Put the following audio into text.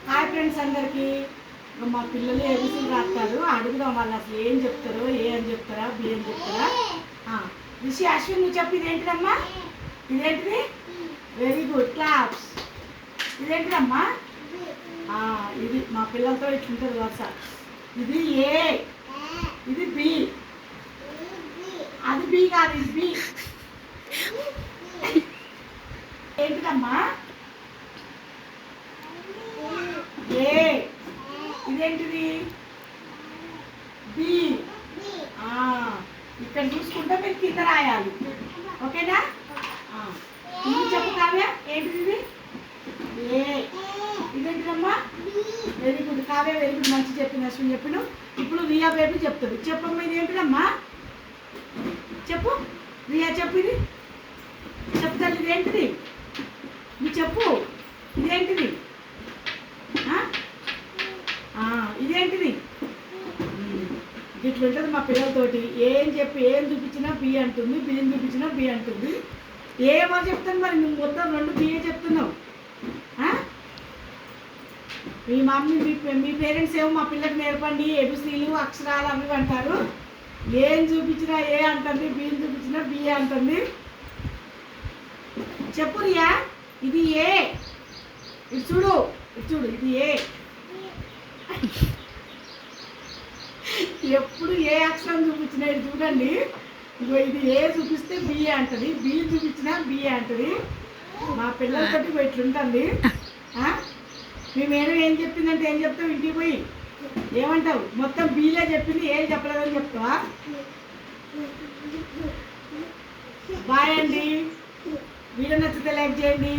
Hi friends అందరికీ. మా పిల్లలు ఏబిసిలు రాస్తారు. అడుగుదాం వాళ్ళు అసలు ఏం చెప్తారో, ఏ అని చెప్తారా, బి అని చెప్తారా. రిషి, అశ్విన్ నువ్వు చెప్పు, ఇదేంటిదమ్మా? ఇదేంటిది? Very good, claps. ఇదేంటిదమ్మా? ఇది మా పిల్లలతో ఇట్లుంటుంది వరుస. ఇది ఏ, ఇది బి, అది బి కాదు, ఇది బి. ఏంటిదమ్మా? ఏ. ఇదేంటిది? బి. ఇక్కడ చూసుకుంటే మీరు కింద రాయాలి, ఓకేనా? నువ్వు చెప్పు కావ్య, ఏంటిది ఇది? ఏ. ఇదేంటిదమ్మా? Very good Kavya, very good, మంచి చెప్పింది అశ్విన్. చెప్పిన ఇప్పుడు రియా బేబీ చెప్తుంది. చెప్పమ్మా, ఇదేంటిదమ్మా? చెప్పు రియా, చెప్పు. ఇది చెప్తాను. ఇదేంటిది? నువ్వు చెప్పు, ఇదేంటిది? ఇదేంటిది? ఇట్లుంటుంది మా పిల్లలతోటి. ఏం చెప్పి ఏం చూపించినా బి అంటుంది, బిని చూపించినా బి అంటుంది. ఏమో చెప్తాను మరి, నువ్వు మొత్తం రెండు బిఏ చెప్తున్నావు. మీ మమ్మీ మీ పేరెంట్స్ ఏమో మా పిల్లకి నేర్పండి, ఏబిసిలు అక్షరాలు అవి అంటారు. ఏం చూపించినా ఏ అంటుంది, బిని చూపించినా బిఏ అంటుంది. చెప్పు రియా, ఇది ఏ. ఇటు చూడు, ఇటు చూడు, ఇది ఏ. ఎప్పుడు ఏ అక్షరం చూపించినా ఇది చూడండి. ఇగో ఇది ఏ చూపిస్తే బిఏ అంటది, బి చూపించినా బిఏ అంటది. మా పిల్లలతోటి ఇట్లుంటుంది. మీ మేడం ఏం చెప్పిందంటే ఏం చెప్తావు? ఇంటికి పోయి ఏమంటావు? మొత్తం బీలే చెప్పింది, ఏం చెప్పలేదని చెప్తావా? బాయ్ అండి. వీడియో నచ్చితే లైక్ చేయండి.